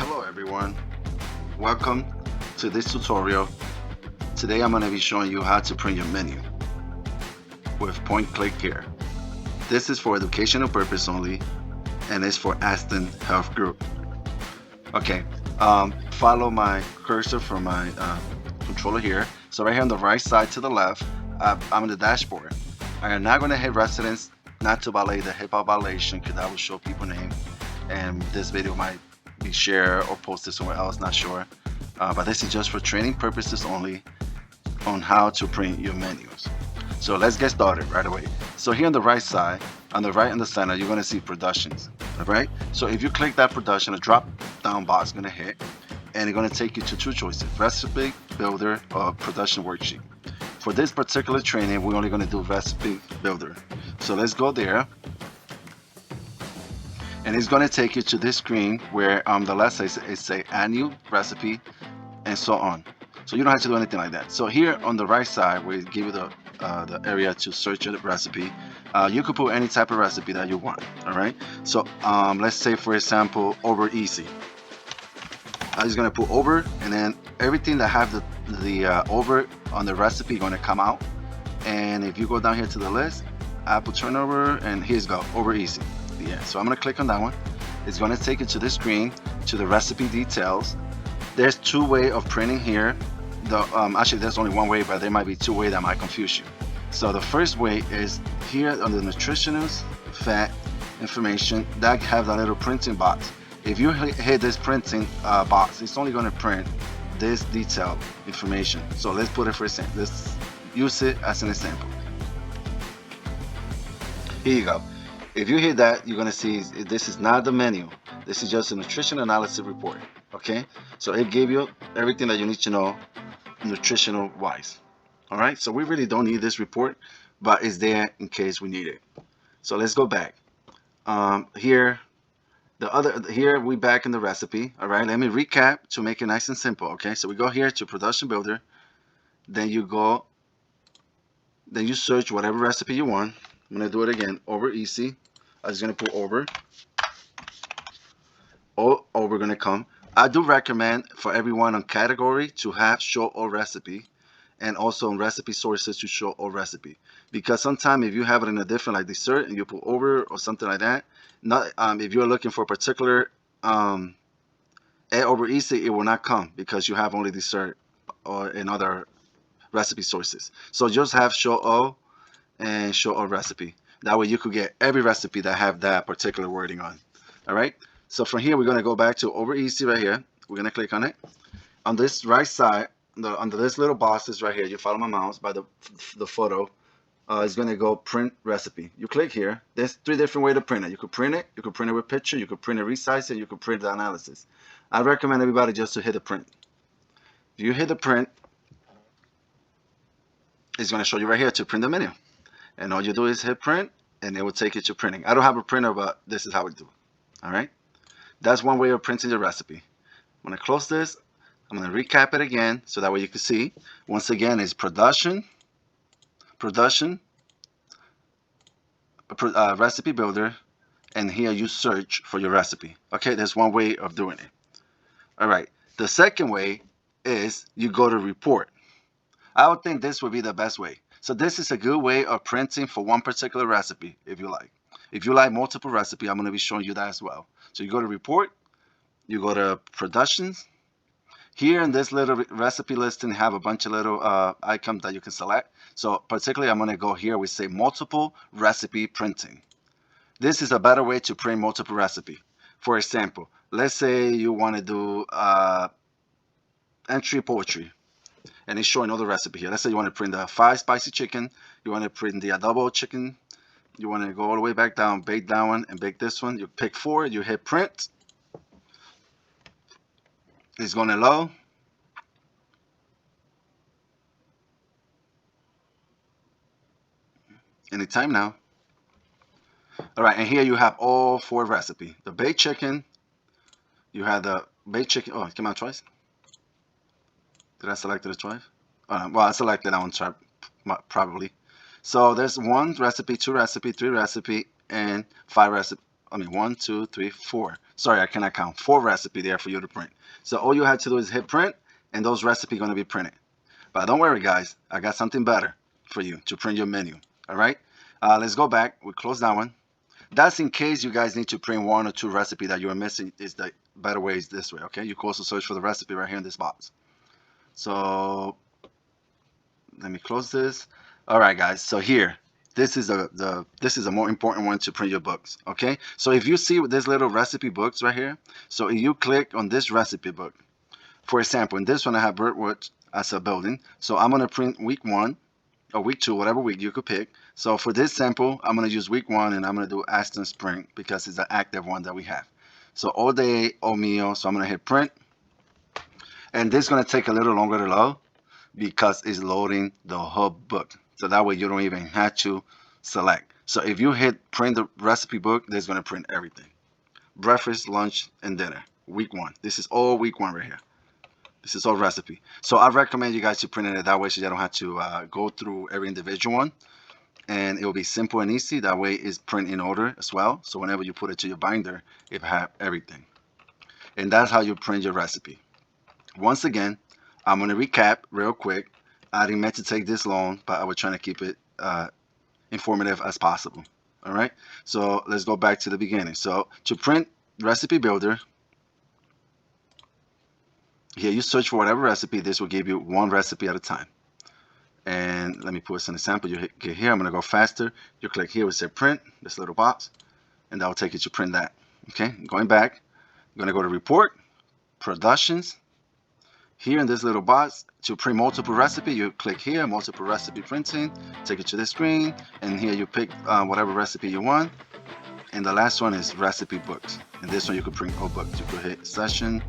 Hello everyone, welcome to this tutorial. Today I'm going to be showing you how to print your menu with point click here. This is for educational purpose only and it's for Aston Health Group. Okay, follow my cursor from my controller here. So right here on the right side to the left, I'm in the dashboard. I am not going to hit residence not to violate the HIPAA violation because that will show people name, and this video might be shared or posted somewhere else, not sure. But this is just for training purposes only on how to print your menus. So let's get started right away. So here on the right side, on the right in the center, you're going to see productions. All right. So if you click that production, a drop down box is going to hit, and it's going to take you to two choices: recipe builder or production worksheet. For this particular training, we're only going to do recipe builder. So let's go there. And it's going to take you to this screen where on the left side it say add new recipe and so on. So you don't have to do anything like that. So here on the right side, we give you the area to search the recipe. You could put any type of recipe that you want. All right. So let's say, for example, over easy. I'm just gonna put over, and then everything that have the over on the recipe going to come out. And if you go down here to the list, apple turnover, and here's go over easy. Yeah. So I'm gonna click on that one. It's gonna take you to this screen to the recipe details. There's two ways of printing here. Actually, there's only one way, but there might be two ways that might confuse you. So the first way is here on the nutritionals, fat, information, that have that little printing box. If you hit this printing box, it's only going to print this detailed information. So let's put it for example. Let's use it as an example. Here you go. If you hit that, you're going to see this is not the menu. This is just a nutrition analysis report. Okay, so it gave you everything that you need to know nutritional wise. All right, so we really don't need this report, but it's there in case we need it. So let's go back. Here we back in the recipe. All right, let me recap to make it nice and simple. Okay, so we go here to production builder, then you search whatever recipe you want. I'm gonna do it again. Over easy. I'm just gonna put over. Over gonna come. I do recommend for everyone on category to have show all recipe, and also on recipe sources to show all recipe, because sometimes if you have it in a different, like dessert, and you put over or something like that, not if you're looking for a particular over easy, it will not come because you have only dessert or in other recipe sources. So just have show all and show all recipe. That way you could get every recipe that have that particular wording on. All right. So from here we're going to go back to over easy right here. We're going to click on it. On this right side, under this little boxes right here, you follow my mouse by the photo. It's going to go print recipe. You click here. There's three different ways to print it. You could print it with picture, you could print it resize it, you could print the analysis. I recommend everybody just to hit the print. If you hit the print, it's going to show you right here to print the menu. And all you do is hit print, and it will take you to printing. I don't have a printer, but this is how we do. All right. That's one way of printing the recipe. I'm going to close this. I'm going to recap it again so that way you can see. Once again, it's production, recipe builder, and here you search for your recipe. Okay, there's one way of doing it. All right. The second way is you go to report. I would think this would be the best way. So this is a good way of printing for one particular recipe, if you like. If you like multiple recipe, I'm going to be showing you that as well. So you go to report, you go to productions. Here in this little recipe listing, have a bunch of little icons that you can select. So particularly, I'm going to go here. We say multiple recipe printing. This is a better way to print multiple recipe. For example, let's say you want to do entry poetry, and it's showing other recipe here. Let's say you want to print the 5 spicy chicken. You want to print the adobo chicken. You want to go all the way back down, bake that one, and bake this one. You pick 4. You hit print. It's going to load. Anytime now. All right, and here you have all 4 recipe. The baked chicken. You have the baked chicken. Oh, it came out twice. Did I select it twice? Well, I selected that one twice, probably. So there's 1 recipe, 2 recipe, 3 recipe, and 5 recipe. I mean 1, 2, 3, 4. Sorry, I cannot count. 4 recipe there for you to print. So all you have to do is hit print, and those recipes are going to be printed. But don't worry, guys. I got something better for you to print your menu. All right. Let's go back. We close that one. That's in case you guys need to print 1 or 2 recipe that you are missing. Is the better way is this way. Okay. You can also search for the recipe right here in this box. So let me close this. All right, guys. So here, this is a more important one to print your books. Okay. So if you see this little recipe books right here, so if you click on this recipe book, for example, in this one I have Birdwood as a building. So I'm gonna print week 1 or week 2, whatever week you could pick. So for this sample, I'm gonna use week 1 and I'm gonna do Aston Spring because it's the active one that we have. So all day, all meal. So I'm gonna hit print, and this is gonna take a little longer to load because it's loading the whole book. So that way you don't even have to select. So if you hit print the recipe book, this is gonna print everything. Breakfast, lunch, and dinner. Week 1. This is all week 1 right here. This is all recipe. So I recommend you guys to print it that way so you don't have to go through every individual one. And it will be simple and easy. That way it's print in order as well. So whenever you put it to your binder, it have everything. And that's how you print your recipe. Once again, I'm going to recap real quick. I didn't meant to take this long, but I was trying to keep it informative as possible. All right. So let's go back to the beginning. So to print recipe builder, here you search for whatever recipe. This will give you 1 recipe at a time. And let me put an example. You get here. I'm going to go faster. You click here. We say print, this little box, and that will take you to print that. Okay. Going back, I'm going to go to report, productions. Here in this little box, to print multiple recipe, you click here, multiple recipe printing, take it to the screen, and here you pick whatever recipe you want. And the last one is recipe books. And this one you could print all books. You could hit session.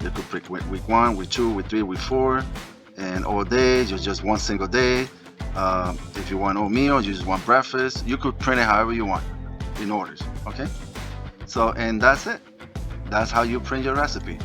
You could pick week 1, week 2, week 3, week 4, and all days. You're just 1 single day. If you want all meal, you just want breakfast. You could print it however you want in orders. Okay. So and that's it. That's how you print your recipe.